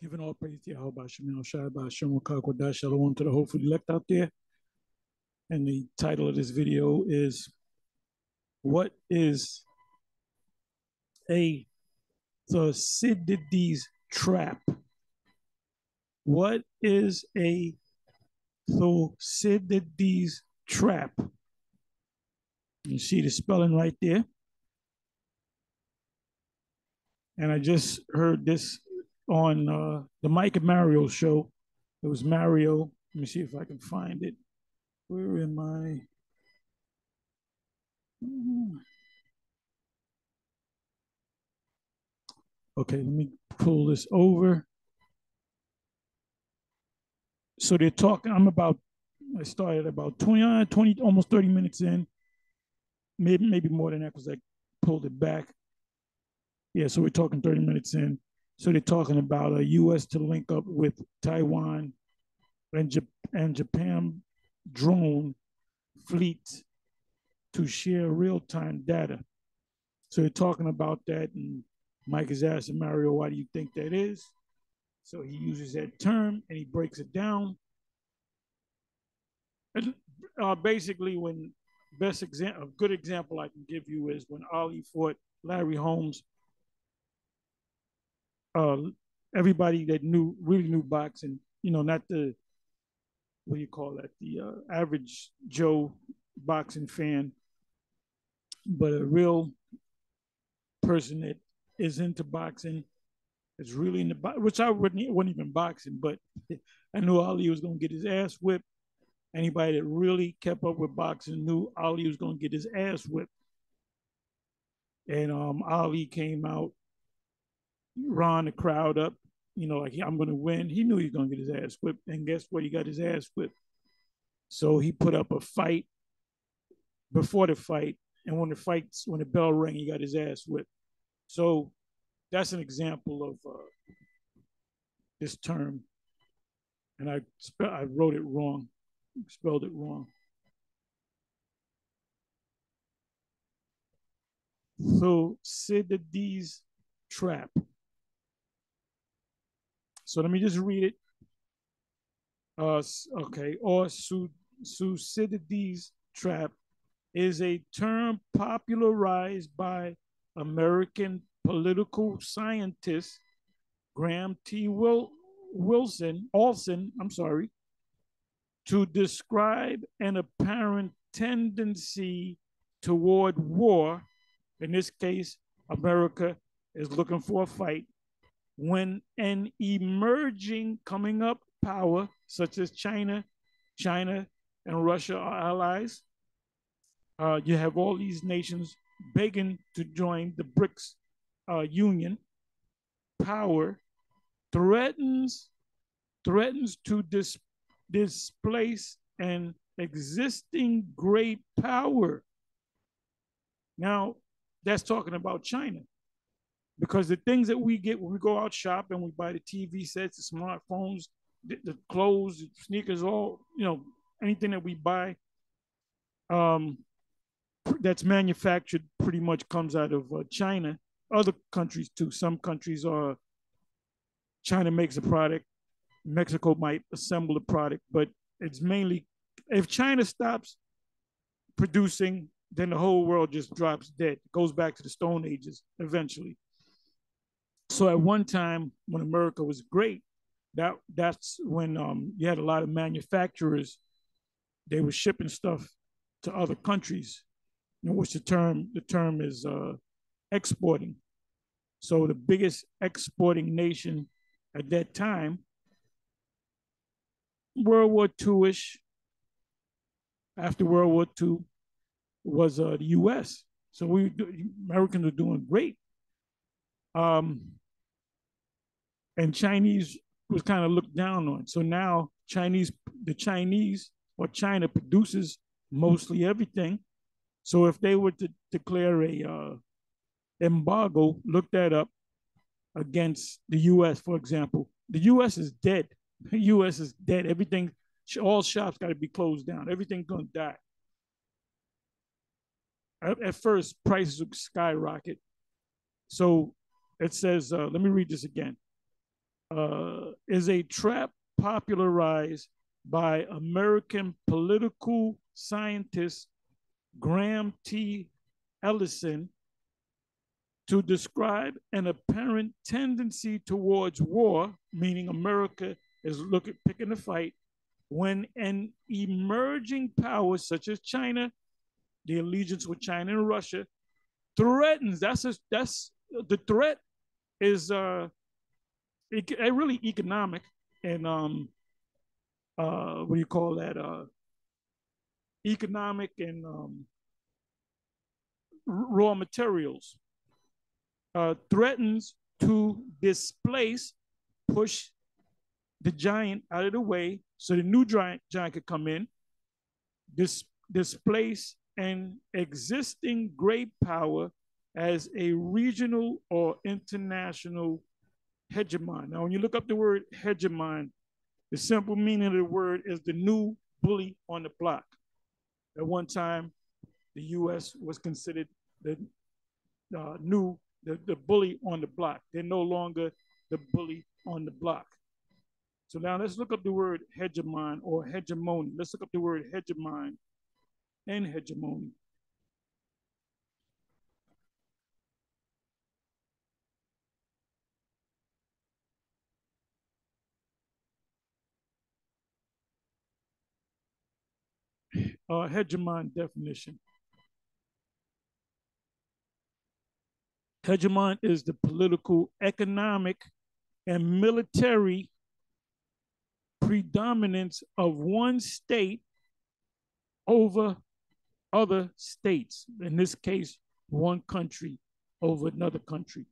Giving all praise to Yahweh Shemel Shai Shem Kakwadash Shalom to the hopefully elect out there. And the title of this video is What is a Thucydides trap? What is a Thucydides trap? You see the spelling right there. And I just heard this on the Mike and Mario show. It was Mario. Let me see if I can find it. Where am I? Okay, let me pull this over. So they're talking, I started about 20, almost 30 minutes in. Maybe more than that because I pulled it back. Yeah, so we're talking 30 minutes in. So they're talking about a U.S. to link up with Taiwan and Japan drone fleets to share real-time data. So they're talking about that, and Mike is asking Mario, why do you think that is? So he uses that term and he breaks it down. And, basically, when a good example I can give you is when Ali fought Larry Holmes. Everybody that really knew boxing, not the what do you call that, the average Joe boxing fan, but a real person that is into boxing, is really into which I wasn't even boxing, but I knew Ali was going to get his ass whipped. Anybody that really kept up with boxing knew Ali was going to get his ass whipped. And Ali came out, ran the crowd up, like I'm going to win. He knew he was going to get his ass whipped. And guess what? He got his ass whipped. So he put up a fight before the fight. And when the bell rang, he got his ass whipped. So that's an example of this term. And I wrote it wrong, spelled it wrong. Thucydides trap. So let me just read it. Okay, or Thucydides trap is a term popularized by American political scientist Graham T. Alson, to describe an apparent tendency toward war. In this case, America is looking for a fight when an emerging coming up power such as China and Russia are allies. You have all these nations begging to join the BRICS union. Power threatens to displace an existing great power. Now, that's talking about China. Because the things that we get when we go out shopping, we buy the TV sets, the smartphones, the clothes, the sneakers, anything that we buy that's manufactured pretty much comes out of China. Other countries too. Some countries are China makes a product, Mexico might assemble a product, but it's mainly if China stops producing, then the whole world just drops dead. It goes back to the Stone Ages eventually. So at one time when America was great, that's when you had a lot of manufacturers. They were shipping stuff to other countries, in which the term is exporting. So the biggest exporting nation at that time, World War II-ish, after World War II, was the U.S. So Americans are doing great. And Chinese was kind of looked down on. So now China produces mostly everything. So if they were to declare a embargo, look that up, against the U.S., for example, the U.S. is dead. The U.S. is dead. Everything, all shops got to be closed down. Everything's going to die. At first, prices would skyrocket. So it says, let me read this again. is a trap popularized by American political scientist Graham T. Ellison to describe an apparent tendency towards war, meaning America is picking a fight, when an emerging power such as China, the allegiance with China and Russia, threatens. That's the threat is really economic and what do you call that? Economic and raw materials. Threatens to displace, push the giant out of the way so the new giant could come in, displace an existing great power as a regional or international hegemon. Now, when you look up the word hegemon, the simple meaning of the word is the new bully on the block. At one time, the U.S. was considered the the bully on the block. They're no longer the bully on the block. So now let's look up the word hegemon or hegemony. Let's look up the word hegemon and hegemony. Hegemon definition. Hegemon is the political, economic, and military predominance of one state over other states. In this case, one country over another country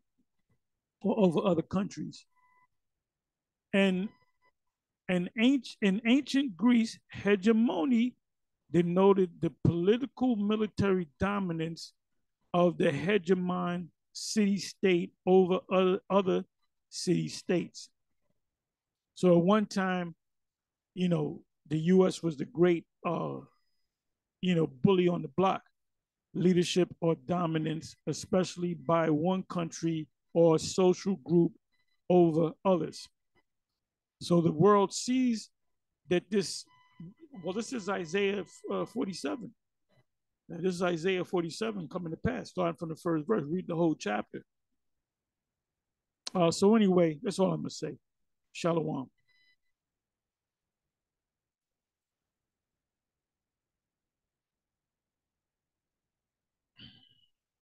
or over other countries. And in ancient Greece, hegemony denoted the political military dominance of the hegemon city state over other city states. So at one time, the U.S. was the great, bully on the block, leadership or dominance, especially by one country or social group over others. So the world sees that this is Isaiah 47. Now, this is Isaiah 47 coming to pass, starting from the first verse. Read the whole chapter. So anyway, that's all I'm going to say. Shalom.